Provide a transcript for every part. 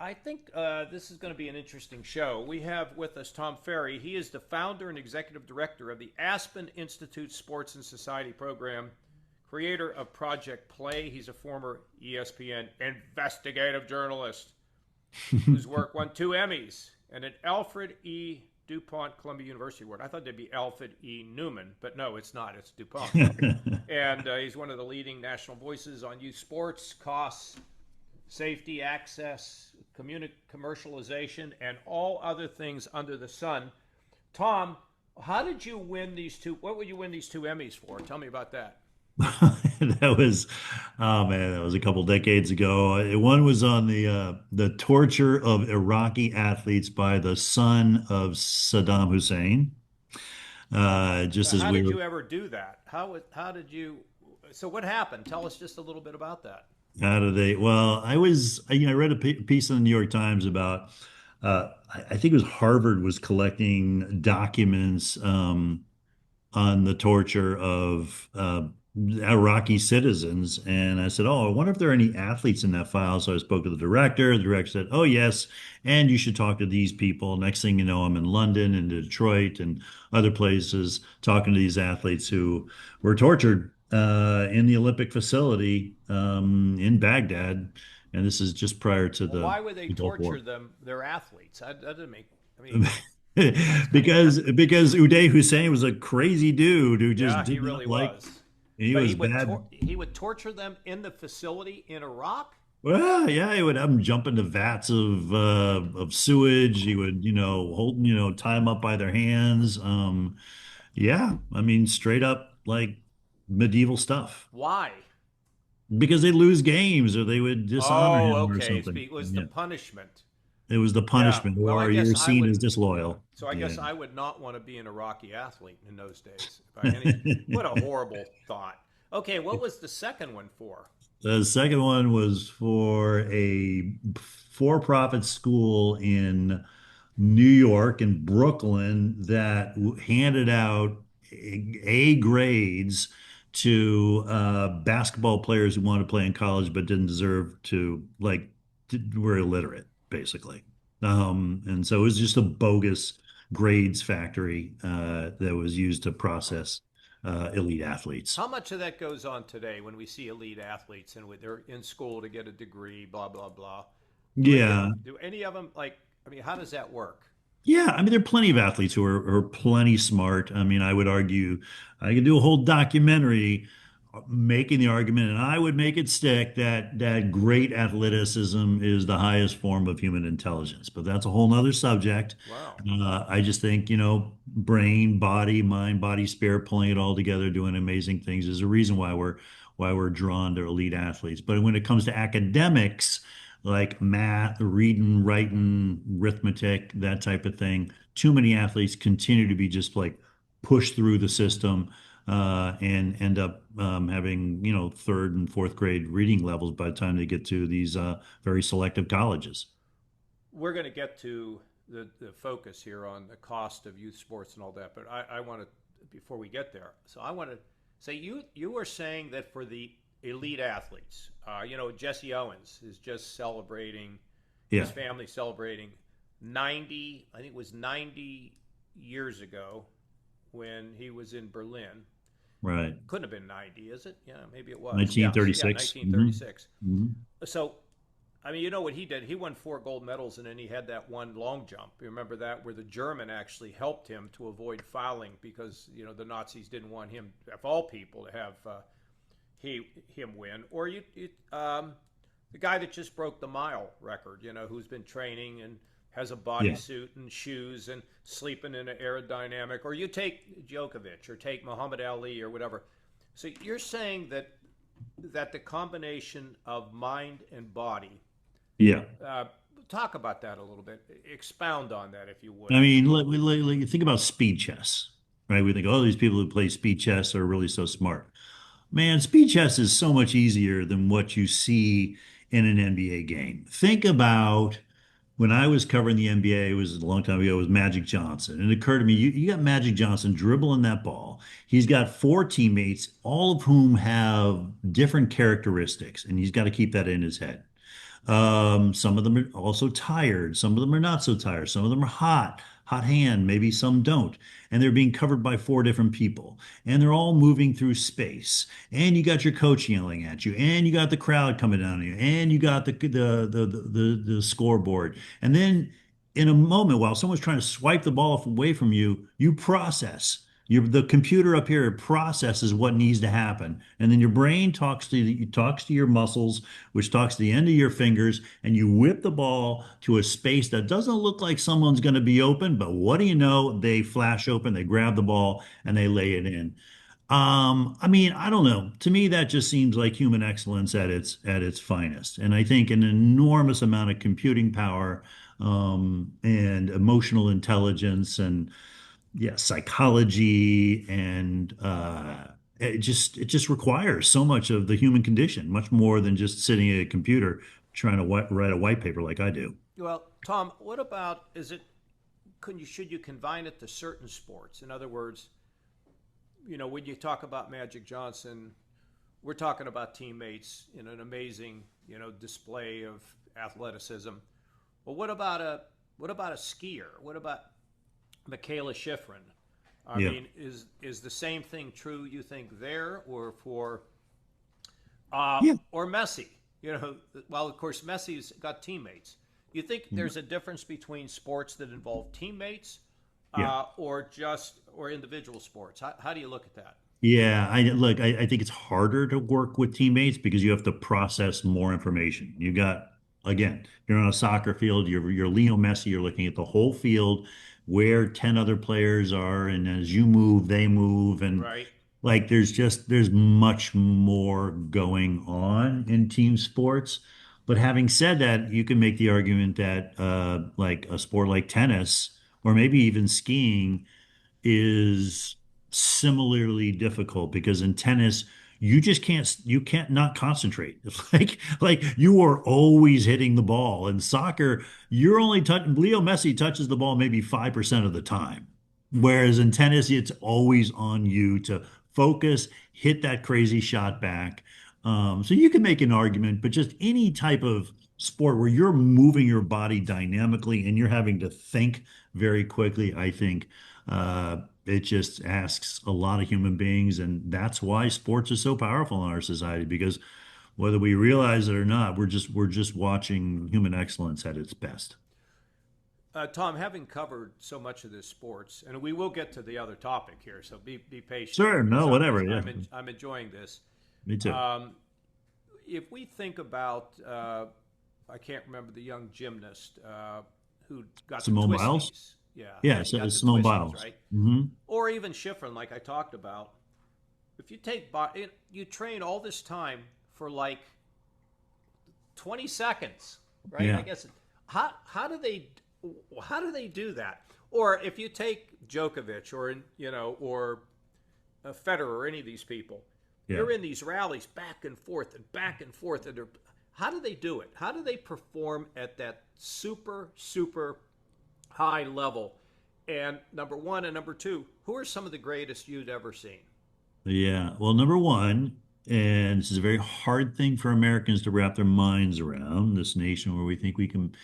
I think this is going to be an interesting show. We have with us Tom Farrey. He is the founder and executive director of the Aspen Institute Sports and Society program, creator of Project Play. He's a former ESPN investigative journalist whose work won two Emmys and an Alfred E. DuPont Columbia University Award. I thought it'd be Alfred E. Newman, but no, it's not. It's DuPont. And he's one of the leading national voices on youth sports, costs, safety, access, commercialization, and all other things under the sun. Tom, how did you win these two? What would you win these two Emmys for? Tell me about that. That was, oh man, that was a couple decades ago. One was on the torture of Iraqi athletes by the son of Saddam Hussein. Just as How we did were you ever do that? How did you? So what happened? Tell us just a little bit about that. out of the, well, I read a piece in the New York Times about, I think it was Harvard was collecting documents on the torture of Iraqi citizens. And I said, "Oh, I wonder if there are any athletes in that file." So I spoke to the director. The director said, "Oh, yes. And you should talk to these people." Next thing you know, I'm in London and Detroit and other places talking to these athletes who were tortured in the Olympic facility in Baghdad. And this is just prior to Well, the why would they Gulf torture War. them? They're athletes. That doesn't make. I mean, that's kind of Because Uday Hussein was a crazy dude who just yeah, he did not really like. was. He But was bad. he would torture them in the facility in Iraq. Well, yeah, he would have them jump into vats of sewage. He would, hold, tie them up by their hands. Yeah, I mean, straight up like medieval stuff. Why? Because they lose games or they would dishonor Oh, him or okay. something. It was the Yeah, punishment. it was the Yeah. punishment, Well, I or guess you're I seen would. as Yeah. disloyal. So I Yeah. guess I would not want to be an Iraqi athlete in those days by any. What a horrible thought. Okay, what was the second one for? The second one was for a for-profit school in New York and Brooklyn that handed out A grades to basketball players who wanted to play in college but didn't deserve to, like, were illiterate, basically. And so it was just a bogus grades factory that was used to process elite athletes. How much of that goes on today when we see elite athletes and they're in school to get a degree, blah blah blah? Yeah, Do any of them like? I mean, how does that work? Yeah, I mean, there are plenty of athletes who are plenty smart. I mean, I would argue I could do a whole documentary making the argument, and I would make it stick that great athleticism is the highest form of human intelligence. But that's a whole nother subject. Wow. I just think, brain, body, mind, body, spirit, pulling it all together, doing amazing things is a reason why we're drawn to elite athletes. But when it comes to academics, like math, reading, writing, arithmetic, that type of thing. Too many athletes continue to be just like pushed through the system and end up having, third and fourth grade reading levels by the time they get to these very selective colleges. We're going to get to the focus here on the cost of youth sports and all that, but I want to before we get there. So I want to say you were saying that for the elite athletes, Jesse Owens is just celebrating his Yeah, family celebrating 90. I think it was 90 years ago when he was in Berlin. right. Couldn't have been 90, is it? Yeah, maybe it was. Yeah, yeah, 1936. 1936. Hmm. So I mean, you know what he did? He won four gold medals, and then he had that one long jump. You remember that, where the German actually helped him to avoid fouling because the Nazis didn't want him, of all people, to have him win. Or the guy that just broke the mile record, who's been training and has a Yeah. bodysuit and shoes and sleeping in an aerodynamic. Or you take Djokovic or take Muhammad Ali or whatever. So you're saying that the combination of mind and body Yeah. uh, talk about that a little bit. Expound on that, if you would. I mean, think about speed chess, right? We think, oh, these people who play speed chess are really so smart. Man, speed chess is so much easier than what you see in an NBA game. Think about when I was covering the NBA, it was a long time ago, it was Magic Johnson. And it occurred to me, you got Magic Johnson dribbling that ball. He's got four teammates, all of whom have different characteristics, and he's got to keep that in his head. Some of them are also tired. Some of them are not so tired. Some of them are hot hand. Maybe some don't. And they're being covered by four different people. And they're all moving through space. And you got your coach yelling at you. And you got the crowd coming down on you. And you got the scoreboard. And then in a moment, while someone's trying to swipe the ball away from you, you process. The computer up here processes what needs to happen, and then your brain talks to your muscles, which talks to the end of your fingers, and you whip the ball to a space that doesn't look like someone's going to be open, but what do you know? They flash open, they grab the ball, and they lay it in. I mean, I don't know. To me, that just seems like human excellence at its finest. And I think an enormous amount of computing power, and emotional intelligence, and yeah, psychology, and it just requires so much of the human condition, much more than just sitting at a computer trying to write a white paper like I do. Well, Tom, what about is it? Should you confine it to certain sports? In other words, when you talk about Magic Johnson, we're talking about teammates in an amazing, display of athleticism. Well, what about a skier? What about Michaela Schifrin? I Yeah. mean, is the same thing true? You think there, or for Yeah. or Messi? Well, of course, Messi's got teammates. You think there's a difference between sports that involve teammates, Yeah. or individual sports? How do you look at that? Yeah, I think it's harder to work with teammates because you have to process more information. You got, again, you're on a soccer field, you're Leo Messi, you're looking at the whole field where 10 other players are, and as you move, they move, and Right. like there's much more going on in team sports. But having said that, you can make the argument that like a sport like tennis or maybe even skiing is similarly difficult because in tennis you can't not concentrate. It's like you are always hitting the ball. In soccer, you're only touching Leo Messi touches the ball maybe 5% of the time. Whereas in tennis, it's always on you to focus, hit that crazy shot back. So you can make an argument, but just any type of sport where you're moving your body dynamically and you're having to think very quickly, I think it just asks a lot of human beings, and that's why sports are so powerful in our society because whether we realize it or not, we're just watching human excellence at its best. Tom, having covered so much of this sports, and we will get to the other topic here, so be patient Sure, because no, whatever. Yeah, I'm enjoying this. me too. Um, if we think about, I can't remember the young gymnast who got the Simone Biles? twisties. Yeah, Yeah, he got the Simone twisties, Biles. right? Hmm. Or even Schifrin, like I talked about. If you you train all this time for like 20 seconds, right? I Yeah. guess how do they do that? Or if you take Djokovic or Federer or any of these people, Yeah. they're in these rallies back and forth and back and forth, and how do they do it? How do they perform at that super super high level? And number one and number two, who are some of the greatest you'd ever seen? Yeah. Well, number one, and this is a very hard thing for Americans to wrap their minds around, this nation where we think we can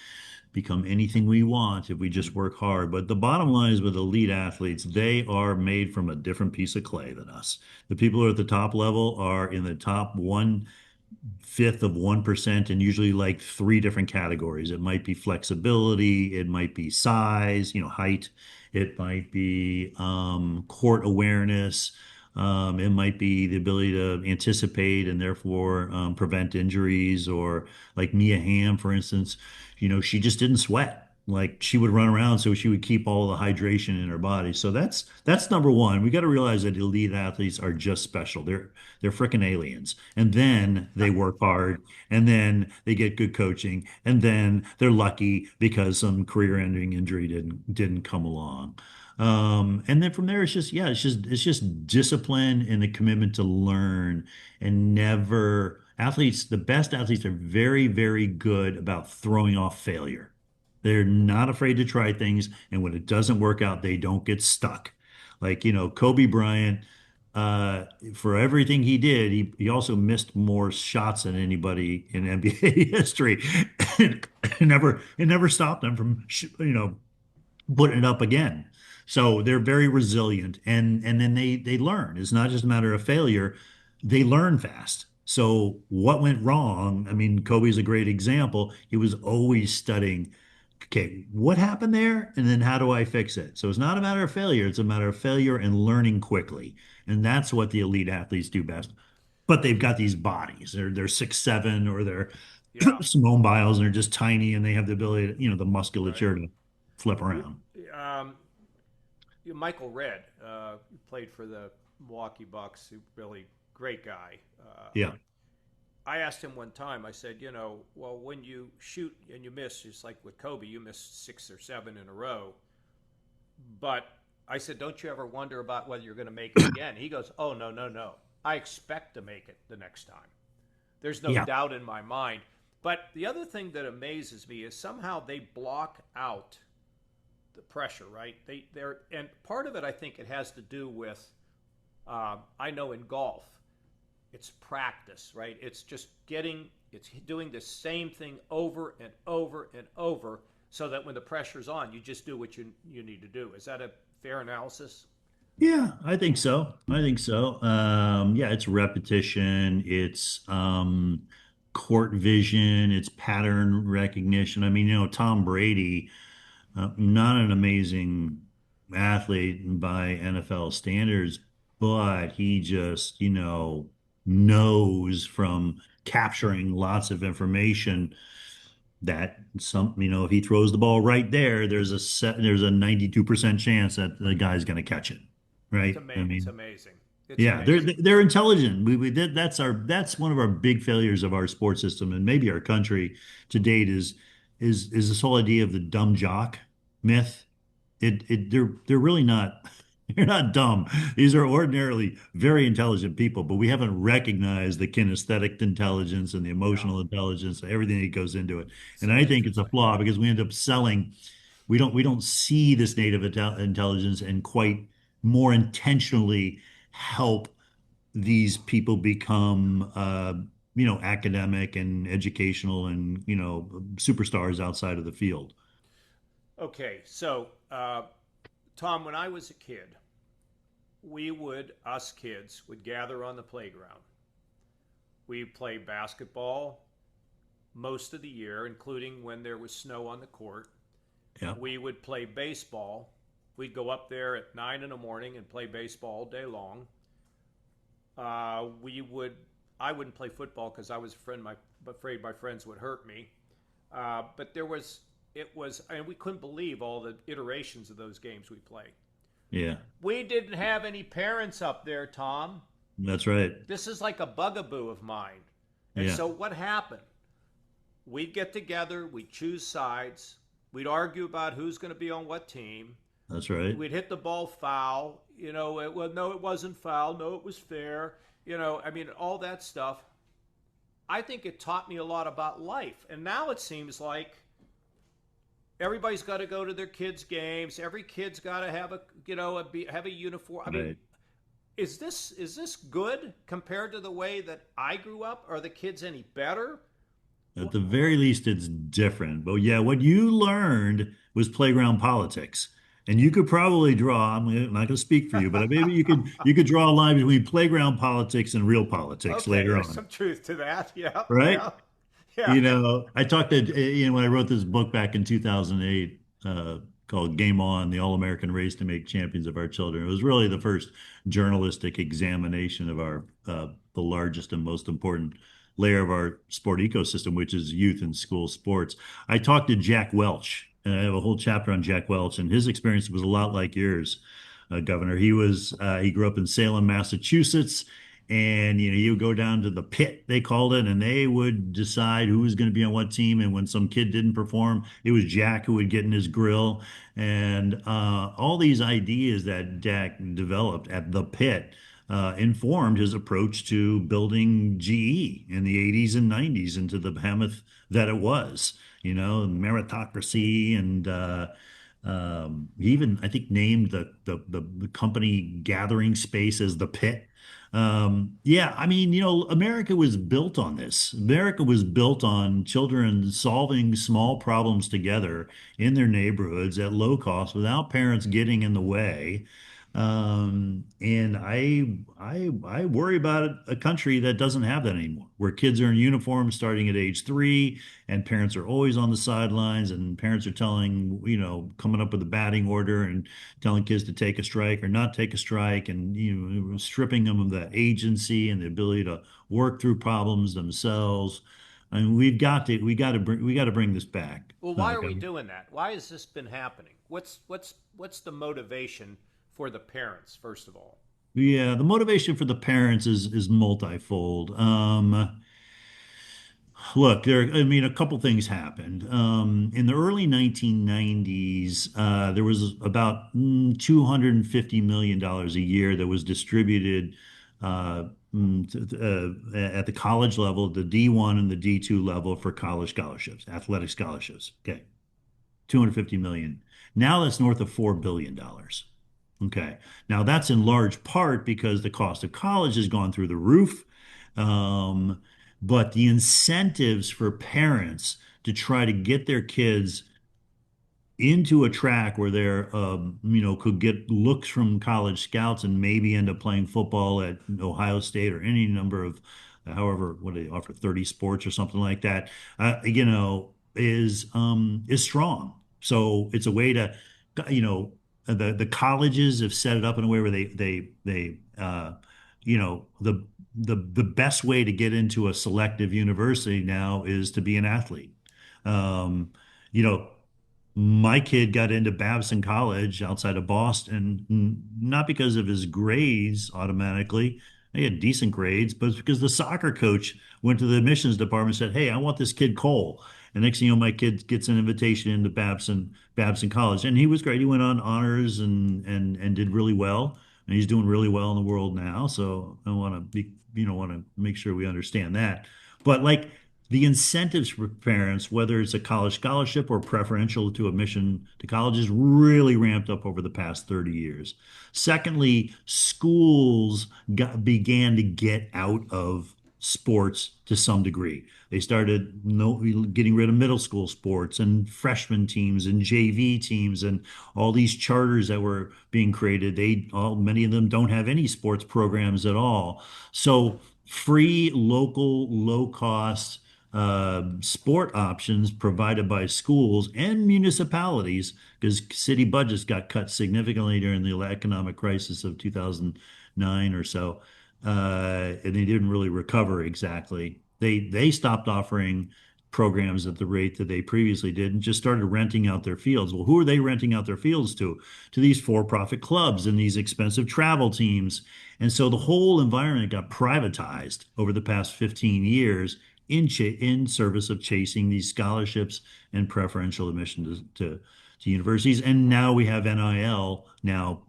become anything we want if we just work hard. But the bottom line is with elite athletes, they are made from a different piece of clay than us. The people who are at the top level are in the top 1/5 of 1%, and usually like three different categories. It might be flexibility, it might be size, height, it might be court awareness, it might be the ability to anticipate and therefore prevent injuries, or like Mia Hamm, for instance, she just didn't sweat. Like she would run around so she would keep all the hydration in her body. So that's number one. We got to realize that elite athletes are just special. They're freaking aliens. And then they work hard, and then they get good coaching, and then they're lucky because some career-ending injury didn't come along. And then from there, it's just, yeah, it's just discipline and the commitment to learn and never athletes, the best athletes are very, very good about throwing off failure. They're not afraid to try things, and when it doesn't work out, they don't get stuck. Like, Kobe Bryant. uh, for everything he did, he also missed more shots than anybody in NBA history. It never stopped him from putting it up again. So they're very resilient, and then they learn. It's not just a matter of failure; they learn fast. So what went wrong? I mean, Kobe's a great example. He was always studying. Okay, what happened there? And then how do I fix it? So it's not a matter of failure, it's a matter of failure and learning quickly. And that's what the elite athletes do best. But they've got these bodies. They're 6'7" or they're Yeah, Simone Biles and they're just tiny and they have the ability to, the right. musculature to flip You, around. um, Michael Redd played for the Milwaukee Bucks. Really great guy. Yeah. I asked him one time. I said, well, when you shoot and you miss, just like with Kobe, you missed 6 or 7 in a row. But I said, don't you ever wonder about whether you're going to make it again? He goes, oh, no, no, no. I expect to make it the next time. There's no Yeah. doubt in my mind. But the other thing that amazes me is somehow they block out the pressure, right? And part of it, I think, it has to do with, I know in golf, it's practice, right? It's doing the same thing over and over and over, so that when the pressure's on, you just do what you need to do. Is that a fair analysis? Yeah, I think so. I think so. Yeah, it's repetition, it's court vision, it's pattern recognition. I mean, Tom Brady, not an amazing athlete by NFL standards, but he just, knows from capturing lots of information that if he throws the ball right there, there's a 92% chance that the guy's going to catch it. Right? I It's mean, amazing. It's yeah, they're amazing. they're intelligent. That's one of our big failures of our sports system and maybe our country to date is this whole idea of the dumb jock myth. They're really not they're not dumb. These are ordinarily very intelligent people, but we haven't recognized the kinesthetic intelligence and the Yeah, emotional intelligence, everything that goes into it. And so I think it's a interesting. flaw because we end up selling. We don't see this native intelligence and quite more intentionally help these people become academic and educational and superstars outside of the field. Okay, so Tom, when I was a kid, us kids, would gather on the playground. We'd play basketball most of the year, including when there was snow on the court. Yeah, We would play baseball. We'd go up there at 9 in the morning and play baseball all day long. We would. I wouldn't play football because I was afraid my friends would hurt me. But it was, and we couldn't believe all the iterations of those games we played. yeah, We didn't have any parents up there, Tom. that's right. This is like a bugaboo of mine. And Yeah, so what happened? We'd get together, we'd choose sides, we'd argue about who's going to be on what team. that's right. We'd hit the ball foul. No, it wasn't foul. No, it was fair. I mean, all that stuff. I think it taught me a lot about life. And now it seems like everybody's got to go to their kids' games. Every kid's got to have have a uniform. I mean, Right. is this good compared to the way that I grew up? Are the kids any better? At the very least, it's different. But yeah, what you learned was playground politics. And you could probably draw, I'm not going to speak for you, but maybe you could draw a line between playground politics and real politics Okay, later there's on, some truth to that. Yeah, right? yeah, yeah. I talked to, when I wrote this book back in 2008, called Game On, the All-American Race to Make Champions of Our Children. It was really the first journalistic examination of the largest and most important layer of our sport ecosystem, which is youth and school sports. I talked to Jack Welch, and I have a whole chapter on Jack Welch, and his experience was a lot like yours, Governor. He grew up in Salem, Massachusetts. And you would go down to the pit, they called it, and they would decide who was going to be on what team. And when some kid didn't perform, it was Jack who would get in his grill. And all these ideas that Jack developed at the pit informed his approach to building GE in the 80s and 90s into the behemoth that it was. Meritocracy and He even, I think, named the company gathering space as the pit. Yeah, I mean, America was built on this. America was built on children solving small problems together in their neighborhoods at low cost without parents getting in the way. And I worry about a country that doesn't have that anymore, where kids are in uniform starting at age 3, and parents are always on the sidelines, and parents are telling, coming up with a batting order and telling kids to take a strike or not take a strike, and stripping them of the agency and the ability to work through problems themselves. I mean, we got to bring this back. Well, why are we doing that? Why has this been happening? What's the motivation for the parents, first of all? Yeah, the motivation for the parents is multifold. Look, I mean, a couple things happened. In the early 1990s, there was about $250 million a year that was distributed at the college level, the D1 and the D2 level for college scholarships, athletic scholarships. Okay, 250 million. Now that's north of $4 billion. Okay. Now that's in large part because the cost of college has gone through the roof. Um, but the incentives for parents to try to get their kids into a track where they're could get looks from college scouts and maybe end up playing football at Ohio State or any number of however what do they offer, 30 sports or something like that, is strong. So it's a way to, you know the colleges have set it up in a way where the best way to get into a selective university now is to be an athlete. um, you know my kid got into Babson College outside of Boston, not because of his grades automatically. He had decent grades, but it's because the soccer coach went to the admissions department and said, "Hey, I want this kid Cole." And next thing you know, my kid gets an invitation into Babson College, and he was great. He went on honors and did really well, and he's doing really well in the world now. So I want to want to make sure we understand that. But like the incentives for parents, whether it's a college scholarship or preferential to admission to college, is really ramped up over the past 30 years. Secondly, schools began to get out of sports to some degree. They started getting rid of middle school sports and freshman teams and JV teams and all these charters that were being created. Many of them don't have any sports programs at all. So free, local, low cost sport options provided by schools and municipalities, because city budgets got cut significantly during the economic crisis of 2009 or so, and they didn't really recover exactly. They stopped offering programs at the rate that they previously did and just started renting out their fields. Well, who are they renting out their fields to? To these for-profit clubs and these expensive travel teams. And so the whole environment got privatized over the past 15 years in service of chasing these scholarships and preferential admission to universities. And now we have NIL now,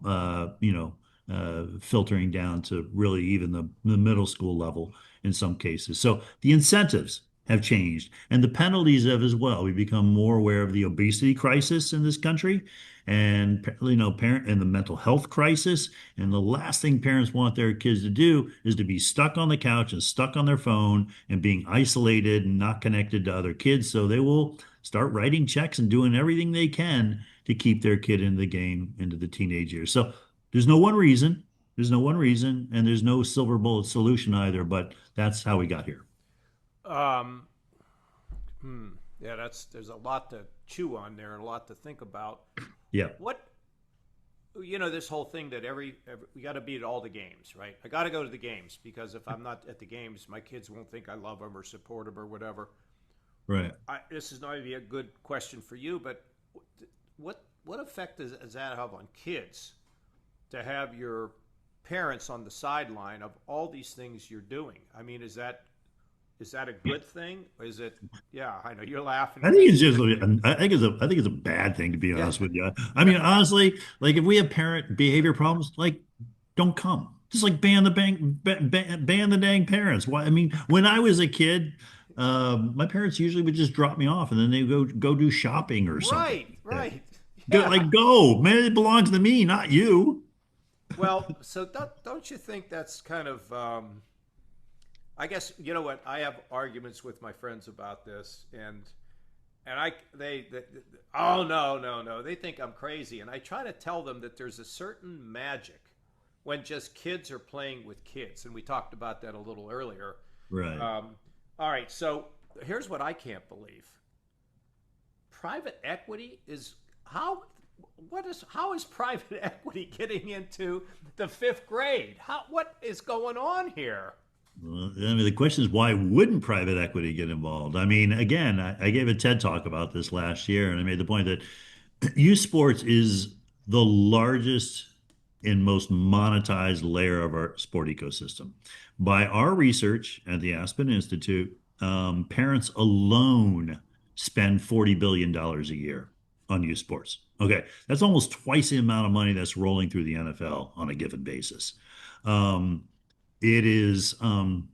filtering down to really even the middle school level in some cases. So the incentives have changed and the penalties have as well. We become more aware of the obesity crisis in this country and parent and the mental health crisis. And the last thing parents want their kids to do is to be stuck on the couch and stuck on their phone and being isolated and not connected to other kids. So they will start writing checks and doing everything they can to keep their kid in the game into the teenage years. So there's no one reason. There's no one reason, and there's no silver bullet solution either, but that's how we got here. Um, yeah, there's a lot to chew on there and a lot to think about. Yeah. What this whole thing that every we got to be at all the games, right? I got to go to the games because if I'm not at the games, my kids won't think I love them or support them or whatever. Right. This is not maybe a good question for you, but what effect does that have on kids to have your parents on the sideline of all these things you're doing? I mean, is that a good thing? Or is it? Yeah, I know you're laughing. I think it's just, I think it's a bad thing, to be Yeah, honest with you. I mean, honestly, like if we have parent behavior problems, like don't come. Just like ban the dang parents. Why? I mean, when I was a kid, my parents usually would just drop me off and then they go do shopping or something right, like that. right. Yeah. Go, man. It belongs to me, not you. Well, so don't you think that's kind of I guess you know what I have arguments with my friends about this, and they oh no they think I'm crazy, and I try to tell them that there's a certain magic when just kids are playing with kids, and we talked about that a little earlier. Right. All right, so here's what I can't believe: private equity is how how is private equity getting into the fifth grade? What is going on here? Well, I mean, the question is, why wouldn't private equity get involved? I mean, again, I gave a TED talk about this last year, and I made the point that youth sports is the largest and most monetized layer of our sport ecosystem. By our research at the Aspen Institute, parents alone spend $40 billion a year on youth sports. Okay, that's almost twice the amount of money that's rolling through the NFL on a given basis. Um, it is, and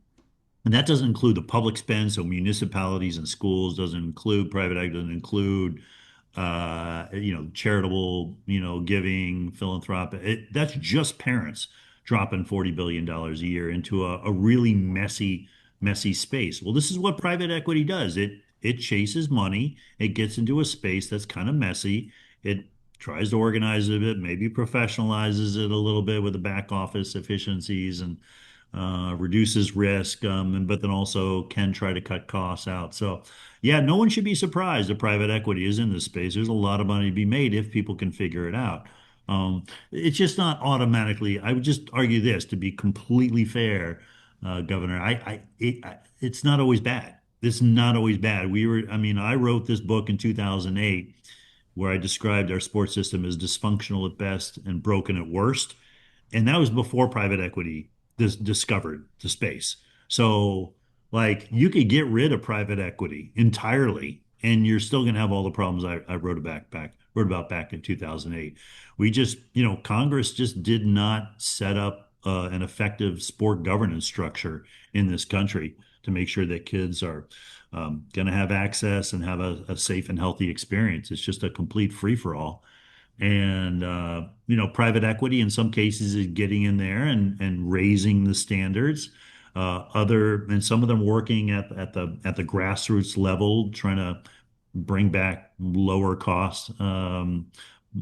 that doesn't include the public spend, so municipalities and schools, doesn't include private equity, doesn't include charitable, giving, philanthropic. That's just parents dropping $40 billion a year into a really messy space. Well, this is what private equity does. It chases money. It gets into a space that's kind of messy. It tries to organize it a bit, maybe professionalizes it a little bit with the back office efficiencies and reduces risk, but then also can try to cut costs out. So, yeah, no one should be surprised that private equity is in this space. There's a lot of money to be made if people can figure it out. It's just not automatically. I would just argue this to be completely fair, Governor. It's not always bad. It's not always bad. I mean, I wrote this book in 2008 where I described our sports system as dysfunctional at best and broken at worst. And that was before private equity discovered the space. So, like, you could get rid of private equity entirely, and you're still going to have all the problems I wrote about back in 2008. We just, Congress just did not set up an effective sport governance structure in this country to make sure that kids are going to have access and have a safe and healthy experience. It's just a complete free for all. And private equity in some cases is getting in there and raising the standards. And some of them working at the grassroots level, trying to bring back lower cost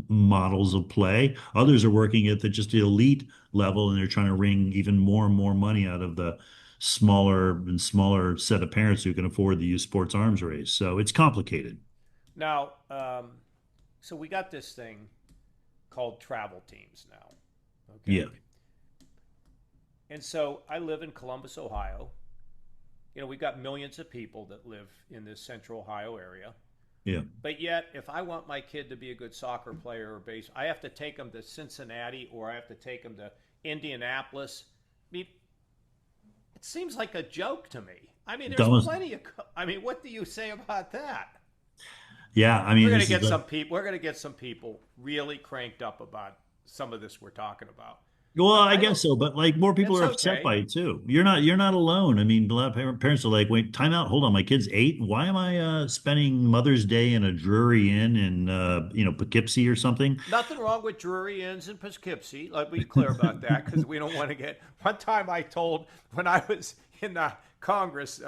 models of play. Others are working at the elite level, and they're trying to wring even more and more money out of the smaller and smaller set of parents who can afford the youth sports arms race. So it's complicated. Now, so we got this thing called travel teams now. Yeah, Okay. And so I live in Columbus, Ohio. We've got millions of people that live in this central Ohio area. yeah. But yet, if I want my kid to be a good soccer player or base, I have to take them to Cincinnati or I have to take them to Indianapolis. I mean, it seems like a joke to me. I mean, there's Dumbest. plenty of. I mean, what do you say about that? Yeah, I We're mean, going to this is get some people. We're going to get some people really cranked up about some of this we're talking about. well, But I I don't. guess so, but like more people It's are upset okay. by it too. You're not alone. I mean, a lot of parents are like, "Wait, time out. Hold on, my kid's 8. Why am I spending Mother's Day in a Drury Inn in Poughkeepsie or something?" Nothing wrong with Drury Inns in Poughkeepsie. Let me be clear about that because we don't want to get. One time I told when I was in the Congress,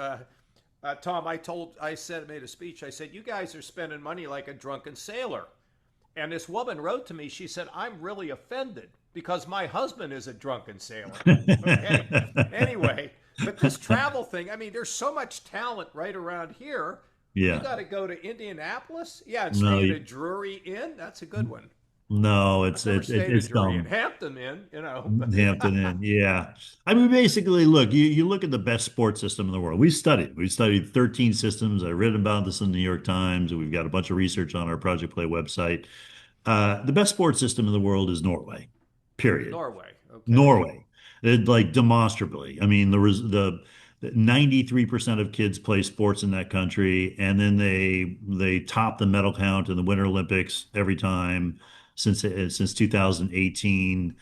Tom, I said, made a speech. I said, "You guys are spending money like a drunken sailor." And this woman wrote to me. She said, "I'm really offended because my husband is a drunken sailor." Okay. Anyway, but this travel thing, I mean, there's so much talent right around here. You Yeah. got to go to Indianapolis? Yeah, and No, stay at a Drury Inn? That's a good one. no, I've it's never it's stayed at a it's Drury Inn. dumb. Hampton Inn. Hampton Inn, yeah. I mean, basically, look, you look at the best sports system in the world. We studied 13 systems. I read about this in the New York Times. We've got a bunch of research on our Project Play website. The best sports system in the world is Norway, period. Norway. Okay. Norway, like demonstrably. I mean, the 93% of kids play sports in that country, and then they top the medal count in the Winter Olympics every time since 2018.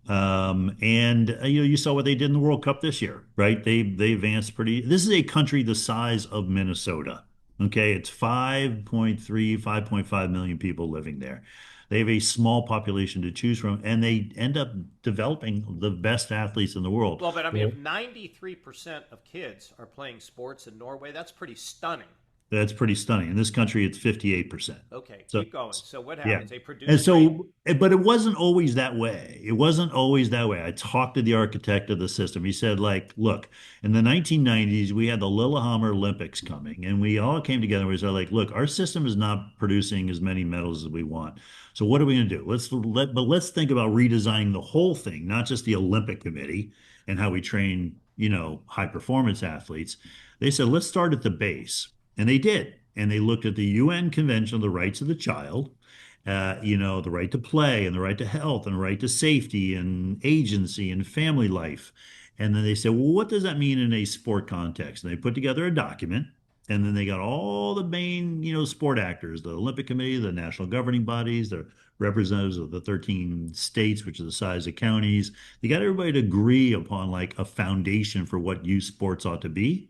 And you saw what they did in the World Cup this year, right? They advanced pretty. This is a country the size of Minnesota. Okay, it's 5.3, 5.5 million people living there. They have a small population to choose from, and they end up developing the best athletes in the world. Well, but I mean, Well, if 93% of kids are playing sports in Norway, that's pretty stunning. that's pretty stunning. In this country, it's 58%. Okay, So, keep going. So what yeah. happens? They produce And great. so, but it wasn't always that way. It wasn't always that way. I talked to the architect of the system. He said, like, look, in the 1990s, we had the Lillehammer Olympics coming, and we all came together and we said, like, look, our system is not producing as many medals as we want. So what are we going to do? But let's think about redesigning the whole thing, not just the Olympic Committee and how we train, high performance athletes. They said, let's start at the base. And they did. And they looked at the UN Convention on the Rights of the Child, the right to play and the right to health and the right to safety and agency and family life. And then they said, well, what does that mean in a sport context? And they put together a document. And then they got all the main, sport actors, the Olympic Committee, the national governing bodies, the representatives of the 13 states, which are the size of counties. They got everybody to agree upon like a foundation for what youth sports ought to be,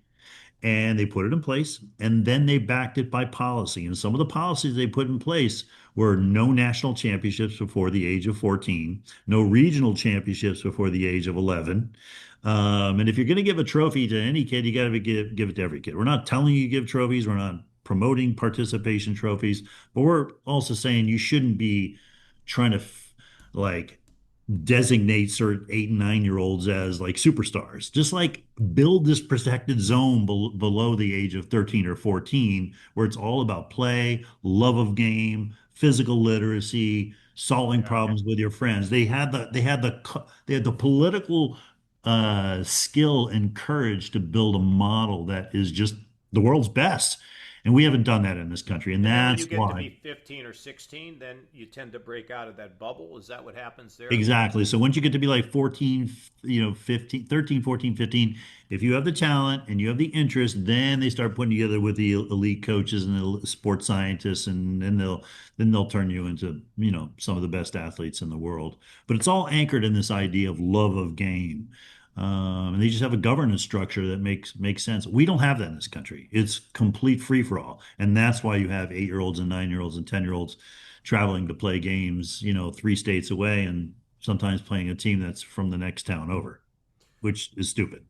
and they put it in place, and then they backed it by policy. And some of the policies they put in place were no national championships before the age of 14, no regional championships before the age of 11. And if you're going to give a trophy to any kid, you got to give it to every kid. We're not telling you to give trophies. We're not promoting participation trophies, but we're also saying you shouldn't be trying to like designate certain 8 and 9 year olds as like superstars. Just like build this protected zone below the age of 13 or 14, where it's all about play, love of game, physical literacy, solving Yeah. problems with your friends. They had the political skill and courage to build a model that is just the world's best. And we haven't done that in this country. And And then when you that's get to why. be 15 or 16, then you tend to break out of that bubble. Is that what happens there? Exactly. So once you get to be like 14, 15, 13, 14, 15, if you have the talent and you have the interest, then they start putting together with the elite coaches and the sports scientists, and then they'll turn you into, some of the best athletes in the world. But it's all anchored in this idea of love of game. And they just have a governance structure that makes sense. We don't have that in this country. It's complete free for all. And that's why you have 8 year olds and 9 year olds and 10 year olds traveling to play games, 3 states away, and sometimes playing a team that's from the next town over, which is stupid.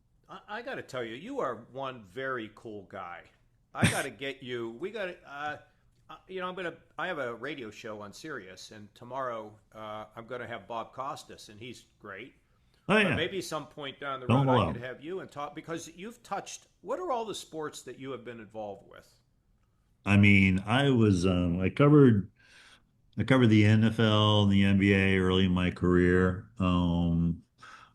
I got to tell you, you are one very cool guy. I got to get you. We got to. I'm gonna. I have a radio show on Sirius, and tomorrow I'm gonna have Bob Costas, and he's great. Oh But yeah, maybe some point down the don't road, I allow. could have you and talk because you've touched. What are all the sports that you have been involved with? I mean, I covered the NFL and the NBA early in my career.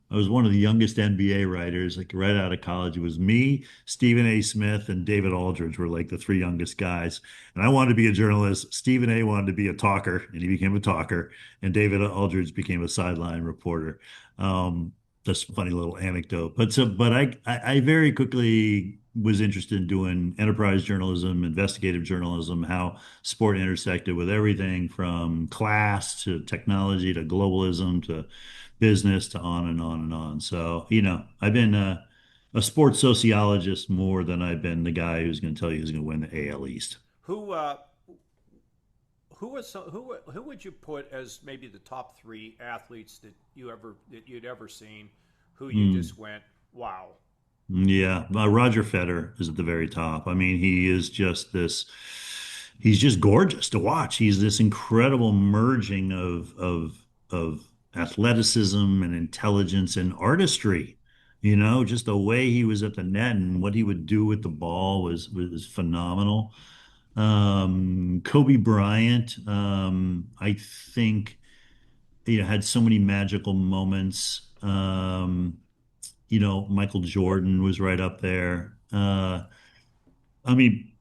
I was one of the youngest NBA writers, like right out of college. It was me, Stephen A. Smith, and David Aldridge were like the three youngest guys. And I wanted to be a journalist. Stephen A. wanted to be a talker, and he became a talker. And David Aldridge became a sideline reporter. Just a funny little anecdote. But I very quickly was interested in doing enterprise journalism, investigative journalism, how sport intersected with everything from class to technology to globalism to business to on and on and on. So, I've been a sports sociologist more than I've been the guy who's going to tell you who's going to win the AL East. Who who would you put as maybe the top three athletes that you'd ever seen, who you Mm, just went, wow. yeah, Roger Federer is at the very top. I mean, he's just gorgeous to watch. He's this incredible merging of athleticism and intelligence and artistry. Just the way he was at the net and what he would do with the ball was phenomenal. Kobe Bryant, I think, had so many magical moments. Michael Jordan was right up there. I mean,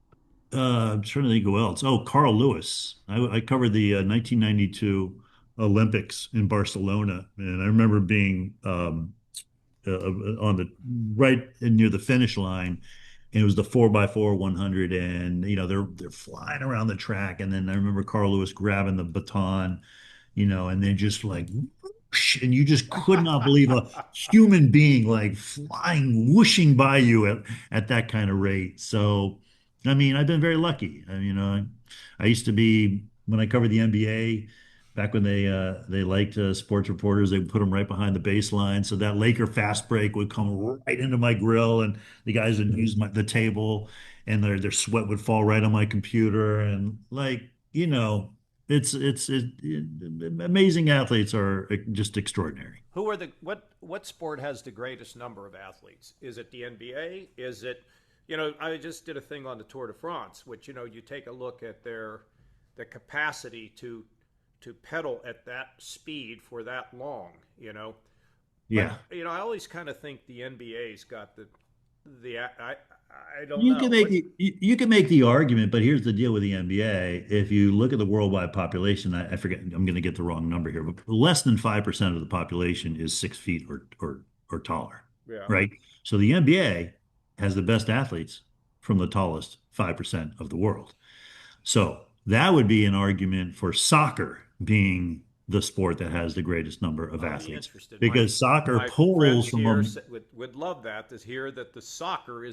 I'm trying to think who else. Oh, Carl Lewis. I covered the 1992 Olympics in Barcelona, and I remember being on the right near the finish line, and it was the 4x4 100, and they're flying around the track, and then I remember Carl Lewis grabbing the baton, and then just like whoosh, and you just could not believe a human being like flying, whooshing by you at that kind of rate. So I mean, I've been very lucky. I used to be when I covered the NBA back when they liked sports reporters. They would put them right behind the baseline, so that Laker fast break would come right into my grill, and the guys would use the table, and their sweat would fall right on my computer, and amazing athletes are just extraordinary. Who are the what sport has the greatest number of athletes? Is it the NBA? Is it, I just did a thing on the Tour de France, which you take a look at the capacity to pedal at that speed for that long, But Yeah. I always kind of think the NBA's got the I don't You know can make what. you can make the argument, but here's the deal with the NBA. If you look at the worldwide population, I forget, I'm going to get the wrong number here, but less than 5% of the population is 6 feet or taller, Yeah. right? So the NBA has the best athletes from the tallest 5% of the world. So that would be an argument for soccer being the sport that has the greatest number of I'll be athletes interested. because soccer My pulls friends from here a would love that to hear that the soccer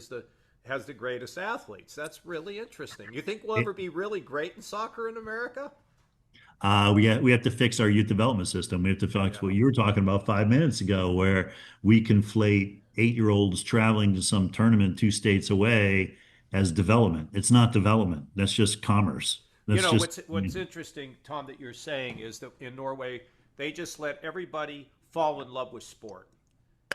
has the greatest athletes. That's really interesting. You think we'll ever be really great in soccer in America? we have to fix our youth development system. We have to fix Yeah. what you were talking about 5 minutes ago, where we conflate 8-year-olds traveling to some tournament 2 states away as development. It's not development. That's just commerce. That's just, What's interesting, Tom, that you're saying is that in Norway they just let everybody fall in love with sport.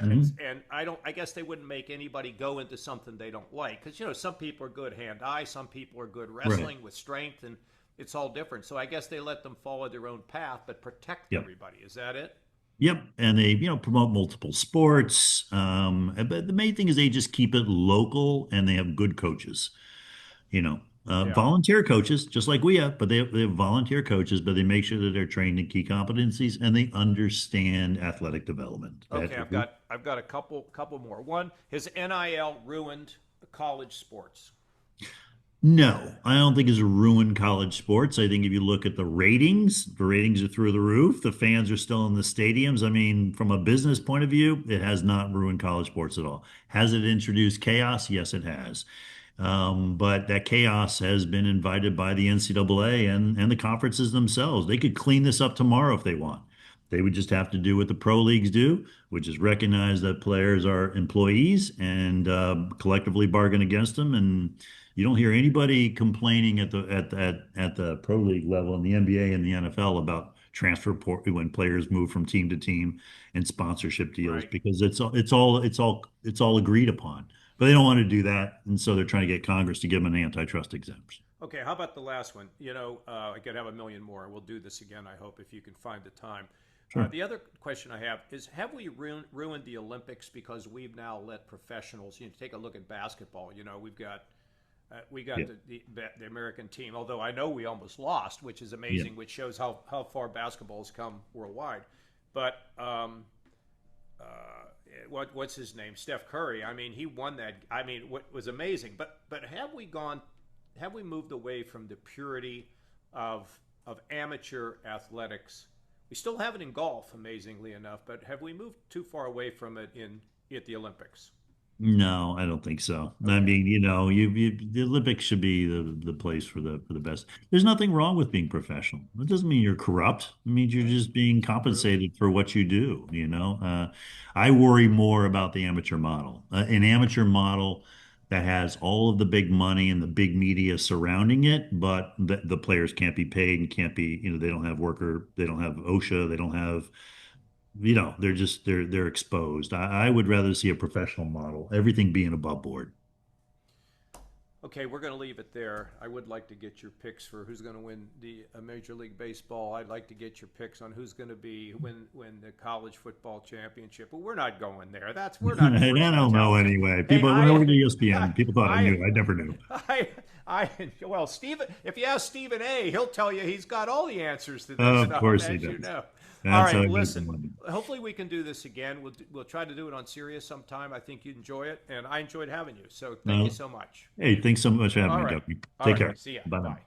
Mhm. And I guess they wouldn't make anybody go into something they don't like, because some people are good hand eye, some people are good Right. wrestling with strength, and it's all different. So I guess they let them follow their own path but protect Yep. everybody. Is that it? Yep. And they, promote multiple sports. But the main thing is they just keep it local and they have good coaches. Yeah. Volunteer coaches, just like we have, but they have volunteer coaches, but they make sure that they're trained in key competencies and they understand athletic development. That Okay, I've got a couple more. One, has NIL ruined college sports? No, I don't think it's ruined college sports. I think if you look at the ratings are through the roof. The fans are still in the stadiums. I mean, from a business point of view, it has not ruined college sports at all. Has it introduced chaos? Yes, it has. But that chaos has been invited by the NCAA and the conferences themselves. They could clean this up tomorrow if they want. They would just have to do what the pro leagues do, which is recognize that players are employees and collectively bargain against them. And you don't hear anybody complaining at the pro league level in the NBA and the NFL about transfer port when players move from team to team and sponsorship deals Right. because it's all agreed upon. But they don't want to do that, and so they're trying to get Congress to give them an antitrust exemption. Okay, how about the last one? I could have a million more. We'll do this again, I hope, if you can find the time. Sure. The other question I have is: have we ruined the Olympics because we've now let professionals? Take a look at basketball. We got Yeah. the American team. Although I know we almost lost, which is Yeah. amazing, which shows how far basketball has come worldwide. But what's his name? Steph Curry. I mean, he won that. I mean, what was amazing. But have we gone? Have we moved away from the purity of amateur athletics? We still have it in golf, amazingly enough. But have we moved too far away from it in at the Olympics? No, I don't think so. I Okay. mean, the Olympics should be the place for the best. There's nothing wrong with being professional. That doesn't mean you're corrupt. It means you're Right. just being True. compensated for what you do. I worry more about the amateur model. An amateur model that has all of the big money and the big media surrounding it, but the players can't be paid and can't be, they don't have they don't have OSHA, they don't have they're exposed. I would rather see a professional model, everything being above board. Okay, we're going to leave it there. I would like to get your picks for who's going to win the Major League Baseball. I'd like to get your picks on who's going to win the college football championship. But we're not going there. We're not And I fortune don't know tellers. anyway. Hey, People went over to ESPN. People thought I knew. I never knew. I, well, Stephen. If you ask Stephen A., he'll tell you he's got all the answers to this Of stuff, course he as you does. know. All That's how right, I make the listen. money. Hopefully we can do this again. We'll try to do it on Sirius sometime. I think you'd enjoy it, and I enjoyed having you. So thank you Uh, so much. hey, thanks so much for having All me, right. Duffy. All Take right. care. See ya. Bye now. Bye.